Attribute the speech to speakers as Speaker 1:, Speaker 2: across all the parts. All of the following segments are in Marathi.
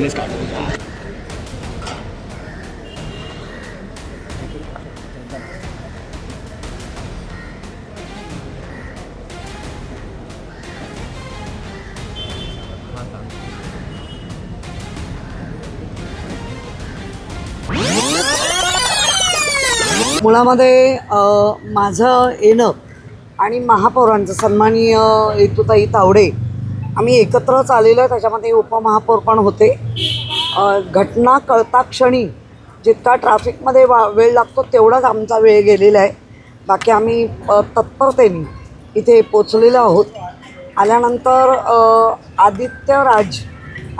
Speaker 1: बिझनेस काढतो.
Speaker 2: मुळामध्ये माझं येणं आणि महापौरांचं सन्माननीय हेतूताई तावडे आम्ही एकत्रच आलेलो आहे. त्याच्यामध्ये उपमहापौर पण होते. घटना कळता क्षणी जितका ट्रॅफिकमध्ये वेळ लागतो तेवढाच आमचा वेळ गेलेला आहे. बाकी आम्ही तत्परतेने इथे पोचलेलो आहोत. आल्यानंतर आदित्य राज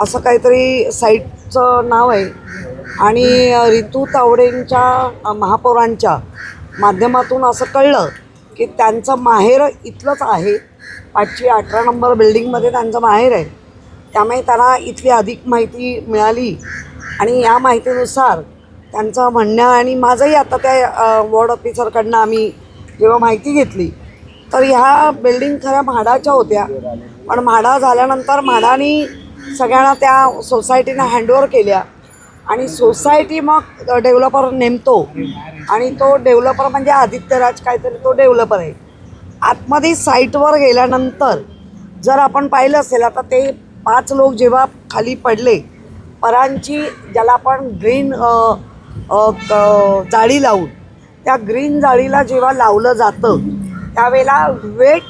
Speaker 2: असं काहीतरी साईटचं नाव आहे आणि रितू तावडेंच्या महापौरांच्या माध्यमातून असं कळलं की त्यांचं माहेर इथलंच आहे. 518 नंबर बिल्डिंगमध्ये त्यांचं माहेर आहे. त्यामुळे त्यांना इथली अधिक माहिती मिळाली आणि या माहितीनुसार त्यांचं म्हणणं आणि माझंही आता त्या वॉर्ड ऑफिसरकडनं आम्ही जेव्हा माहिती घेतली तर ह्या बिल्डिंग खऱ्या म्हाडाच्या होत्या. पण म्हाडा झाल्यानंतर म्हाडानी सगळ्यांना त्या सोसायटीनं हँडओव्हर केल्या आणि सोसायटी मग डेव्हलपर नेमतो आणि तो डेव्हलपर म्हणजे आदित्यराज काहीतरी तो डेव्हलपर आहे. आतमध्ये साईटवर गेल्यानंतर जर आपण पाहिलं असेल आता ते 5 लोक जेव्हा खाली पडले परांची ज्याला आपण ग्रीन जाळी लावून त्या ग्रीन जाळीला जेव्हा लावलं जातं त्यावेळेला वेट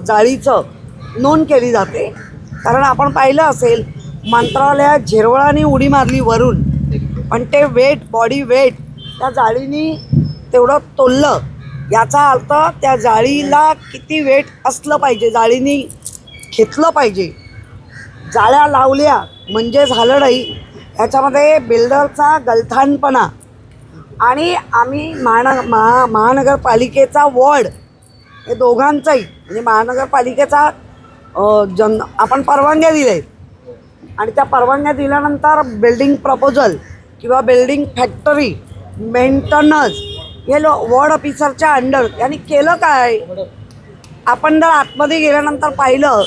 Speaker 2: जाळीचं नोंद केली जाते. कारण आपण पाहिलं असेल मंत्रालयात झिरवळाने उडी मारली वरून पण ते वेट बॉडी वेट त्या जाळीनी तेवढं तोललं. याचा अर्थ त्या जाळीला किती वेट असलं पाहिजे, जाळीनी घेतलं पाहिजे. जाळ्या लावल्या म्हणजे झालं नाही. ह्याच्यामध्ये बिल्डरचा गलथानपणा आणि आम्ही महानगरपालिकेचा वॉर्ड हे दोघांचाही म्हणजे महानगरपालिकेचा आपण परवानग्या दिल्या आहेत आणि त्या परवानग्या दिल्यानंतर बिल्डिंग प्रपोजल किंवा बिल्डिंग फॅक्टरी मेंटेनन्स हे वॉर्ड ऑफिसरच्या अंडर यांनी केलं काय. आपण जर आतमध्ये गेल्यानंतर पाहिलं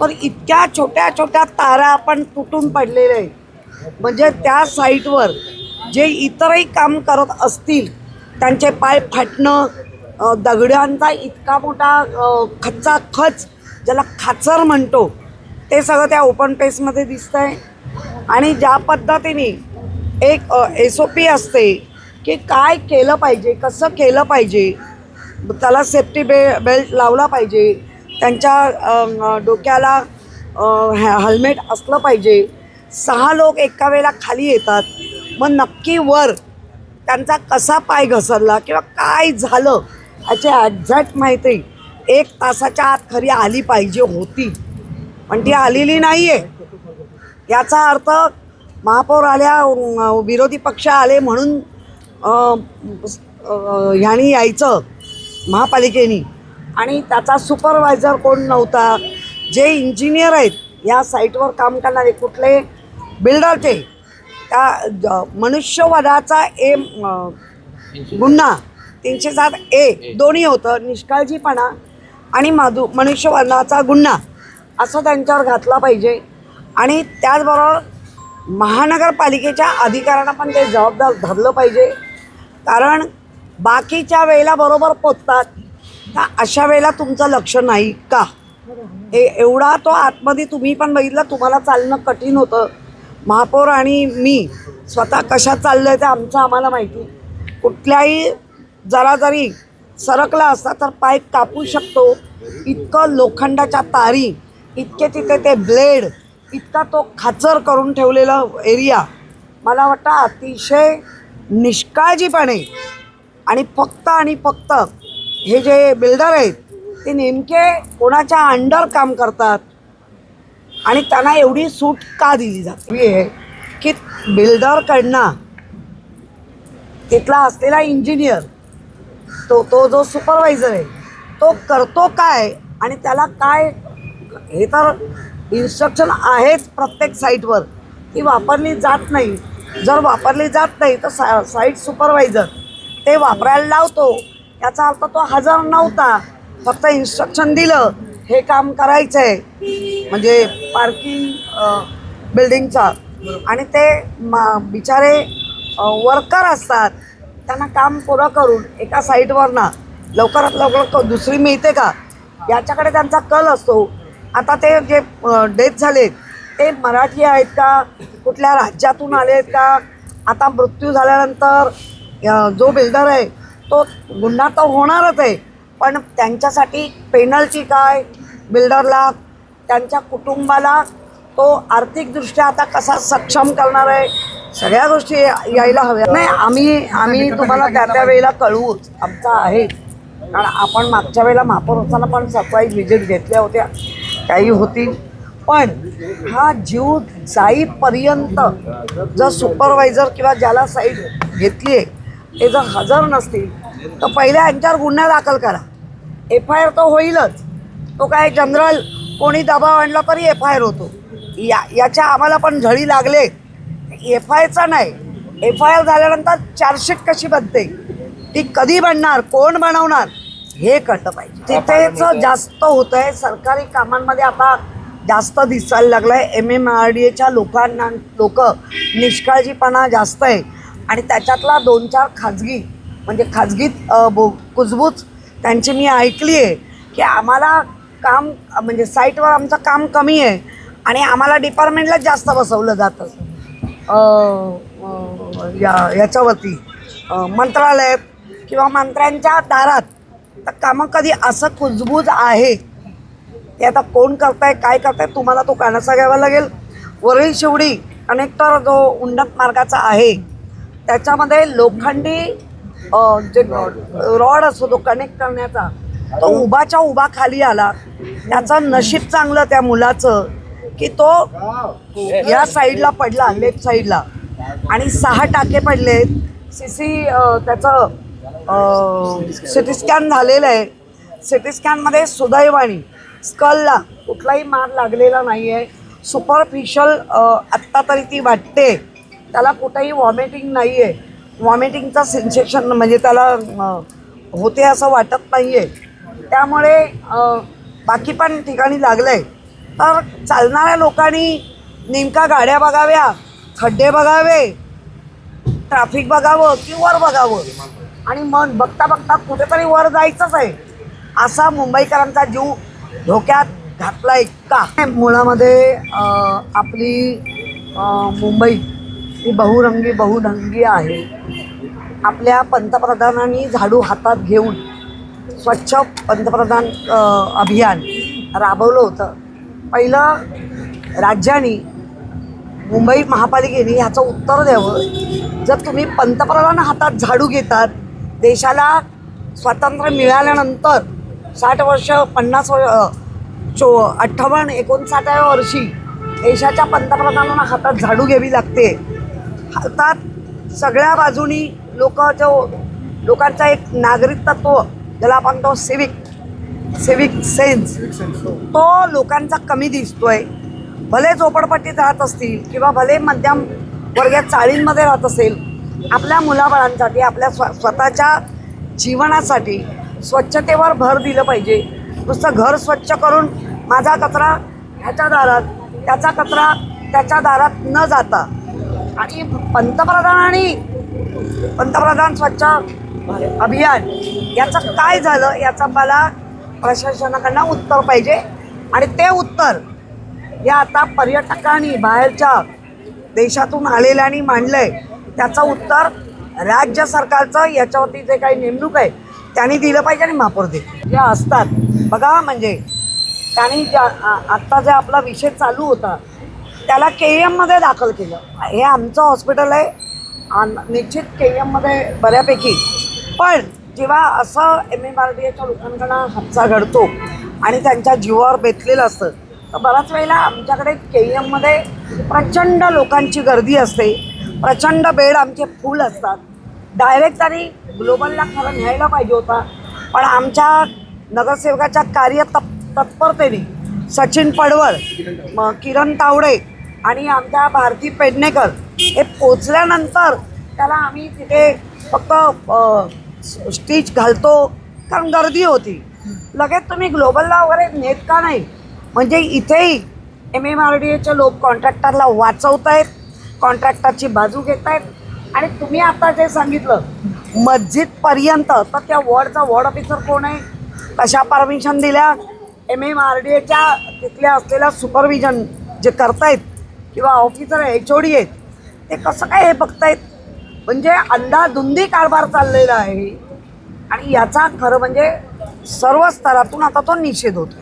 Speaker 2: तर इतक्या छोट्या छोट्या तारा आपण तुटून पडलेले आहे. म्हणजे त्या साईटवर जे इतरही काम करत असतील त्यांचे पाय फाटणं, दगडांचा इतका मोठा खचाखच ज्याला खाचर म्हणतो ते सगळं त्या ओपन पेसमध्ये दिसतं आहे. आणि ज्या पद्धतीने एक SOP असते की काय केलं पाहिजे, कसं केलं पाहिजे, त्याला सेफ्टी बेल्ट लावला पाहिजे, त्यांच्या डोक्याला हेल्मेट असलं पाहिजे. 6 लोक एका वेळेला खाली येतात मग नक्की वर त्यांचा कसा पाय घसरला किंवा काय झालं याची एक्झॅक्ट माहिती 1 तासाच्या आत खरी आली पाहिजे होती पण ती आलेली नाही आहे. याचा अर्थ महापौर आल्या, विरोधी पक्ष आले म्हणून ह्यानी यायचं महापालिकेनी आणि त्याचा सुपरवायझर कोण नव्हता. जे इंजिनियर आहेत या साईटवर काम करणारे कुठले बिल्डरचे त्या मनुष्यवधाचा गुन्हा 307A दोन्ही होतं. निष्काळजीपणा आणि मनुष्यवधाचा गुन्हा असं त्यांच्यावर घातला पाहिजे. आणि त्याचबरोबर महानगरपालिकेच्या अधिकाऱ्यांना पण ते जबाबदार धरलं पाहिजे. कारण बाकीच्या वेळेला बरोबर पोचतात तर अशा वेळेला तुमचं लक्ष नाही का. एवढा तो आतमध्ये तुम्ही पण बघितलं, तुम्हाला चालणं कठीण होतं. महापौर आणि मी स्वतः कशात चाललं आहे ते आम्हाला माहिती. कुठल्याही जरा जरी सरकला असता तर पाय कापू शकतो. इतकं लोखंडाच्या तारी, इतके तिथे ते ब्लेड, इतका तो खाचर करून ठेवलेला एरिया मला वाटतं अतिशय निष्काळजीपणे आणि फक्त हे जे बिल्डर आहेत ते नेमके कोणाच्या अंडर काम करतात आणि त्यांना एवढी सूट का दिली जाते की बिल्डरकडनं तिथला असलेला इंजिनियर तो जो सुपरवायझर आहे तो करतो काय आणि त्याला काय. हे तर इन्स्ट्रक्शन आहेच प्रत्येक साईटवर, ती वापरली जात नाही. जर वापरली जात नाही तर साईट सुपरवायझर ते वापरायला लावतो. याचा अर्थ तो हजर नव्हता, फक्त इन्स्ट्रक्शन दिलं हे काम करायचं आहे. म्हणजे पार्किंग बिल्डिंगचा आणि ते बिचारे वर्कर असतात, त्यांना काम पुरं करून एका साईटवरनं लवकरात लवकर दुसरी मिळते का याच्याकडे त्यांचा कल असतो. आता ते जे डेथ झालेत ते मराठी आहेत का, कुठल्या राज्यातून आले आहेत का, आता मृत्यू झाल्यानंतर जो बिल्डर आहे तो गुन्हा तर होणारच आहे, पण त्यांच्यासाठी पेनल्टी काय, बिल्डरला त्यांच्या कुटुंबाला तो आर्थिकदृष्ट्या आता कसा सक्षम करणार आहे, सगळ्या गोष्टी यायला हव्या. नाही, आम्ही तुम्हाला त्या वेळेला कळवूच, आमचा आहे. कारण आपण मागच्या वेळेला महापौर होताना पण सरप्राईज व्हिजिट घेतल्या होत्या, काही होतील. पण हा जीव जाईपर्यंत जर सुपरवायझर किंवा ज्याला साईड घेतली आहे ते जर हजर नसतील तर पहिल्या यांच्यावर गुन्हा दाखल करा. FIR तो होईलच, तो काय जनरल कोणी दबाव आणला तरी FIR होतो. याच्या आम्हाला पण झळी लागले. FIRचा नाही, FIR झाल्यानंतर चार्जशीट कशी बनते, ती कधी बनणार, कोण बनवणार हे कळलं पाहिजे. तिथेच जास्त होतं आहे. सरकारी कामांमध्ये आता जास्त दिसायला लागलं आहे. MMRDAच्या लोकांना निष्काळजीपणा जास्त आहे आणि त्याच्यातला 2-4 खाजगी म्हणजे खाजगीत कुजबूज त्यांची मी ऐकली आहे की आम्हाला काम म्हणजे साईटवर आमचं काम कमी आहे आणि आम्हाला डिपार्टमेंटलाच जास्त बसवलं जातं याच्यावरती मंत्रालयात किंवा मंत्र्यांच्या दारात. तर कामं कधी असं कुजबूज आहे ते आता कोण करताय काय करताय तुम्हाला तो कानासा घ्यावा लागेल. वरळी शिवडी कनेक्टर जो उन्नत मार्गाचा आहे त्याच्यामध्ये लोखंडी जे रॉड असतो तो कनेक्ट करण्याचा तो उभाच्या उभा खाली आला. त्याचं नशीब चांगलं त्या मुलाचं की तो या साईडला पडला, लेफ्ट साईडला, आणि 6 टाके पडलेत. त्याचं सिटी स्कॅन झालेलं आहे. सिटी स्कॅनमध्ये सुदैवाने स्कलला कुठलाही मार लागलेला नाही आहे. सुपरफिशियल आत्ता तरी ती वाटते. त्याला कुठेही वॉमिटिंग नाही आहे. वॉमिटिंगचा सेन्सेशन म्हणजे त्याला होते असं वाटत नाही आहे. त्यामुळे बाकी पण ठिकाणी लागलं आहे. तर चालणाऱ्या लोकांनी नेमका गाड्या बघाव्या, खड्डे बघावे, ट्रॅफिक बघावं की वर बघावं आणि मन बघता बघता कुठेतरी वर जायचंच आहे असा मुंबईकरांचा जीव धोक्यात घातला आहे का. मुळामध्ये आपली मुंबई ही बहुरंगी बहुढंगी आहे. आपल्या पंतप्रधानांनी झाडू हातात घेऊन स्वच्छ पंतप्रधान अभियान राबवलं होतं. पहिलं राज्याने मुंबई महापालिकेने ह्याचं उत्तर द्यावं. जर तुम्ही पंतप्रधान हातात झाडू घेतात, देशाला स्वातंत्र्य मिळाल्यानंतर 60 वर्ष 50 वर्ष 58-59व्या वर्षी देशाच्या पंतप्रधानांना हातात झाडू घ्यावी लागते. हातात सगळ्या बाजूनी लोकांचा एक नागरिक तत्व ज्याला आपण तो सिविक सेन्स तो लोकांचा कमी दिसतोय. भले झोपडपट्टीत राहत असतील किंवा भले मध्यम वर्गात चाळींमध्ये राहत असेल, आपल्या मुलाबाळांसाठी आपल्या स्वतःच्या जीवनासाठी स्वच्छतेवर भर दिलं पाहिजे. नुसतं घर स्वच्छ करून माझा कचरा ह्याच्या दारात, त्याचा कचरा त्याच्या दारात न जाता आणि पंतप्रधान स्वच्छ अभियान याचं काय झालं याचं मला प्रशासनाकडनं उत्तर पाहिजे. आणि ते उत्तर या आता पर्यटकांनी बाहेरच्या देशातून आलेल्यांनी मांडलं आहे. त्याचं उत्तर राज्य सरकारचं याच्यावरती जे काही नेमणूक आहे त्यांनी दिलं पाहिजे आणि महापौर जे असतात बघा. म्हणजे त्यांनी आत्ता जे आपला विषय चालू होता त्याला KEMमध्ये दाखल केलं. हे आमचं हॉस्पिटल आहे, निश्चित KEMमध्ये बऱ्यापैकी. पण जेव्हा असं MMRDAच्या लोकांकडनं हादसा घडतो आणि त्यांच्या जीवावर बेतलेलं असतं तर बऱ्याच वेळेला आमच्याकडे KEMमध्ये प्रचंड लोकांची गर्दी असते, प्रचंड बेड आमचे फुल असतात. डायरेक्ट त्यांनी ग्लोबलला खरं न्यायला पाहिजे होता, पण आमच्या नगरसेवकाच्या तत्परतेने सचिन पडवळ, किरण तावडे आणि आमच्या भारती पेडणेकर हे पोचल्यानंतर त्याला आम्ही तिथे फक्त स्टिच घालतो कारण गर्दी होती. लगेच तुम्ही ग्लोबलला वगैरे नेत का नाही. म्हणजे इथेही MMRDAचे लोक कॉन्ट्रॅक्टरला वाचवत आहेत, कॉन्ट्रॅक्टरची बाजू घेत आहेत. आणि तुम्ही आता जे सांगितलं मस्जिदपर्यंत, तर त्या वॉर्डचा वॉर्ड ऑफिसर कोण आहे, कशा परमिशन दिल्या, MMRDAच्या तिथल्या असलेल्या सुपरविजन जे करतायत किंवा ऑफिसर HOD आहेत ते कसं काय हे बघतायत. म्हणजे अंधाधुंदी कारभार चाललेला आहे आणि याचा खरं म्हणजे सर्व स्तरातून आता तो निषेध होतो.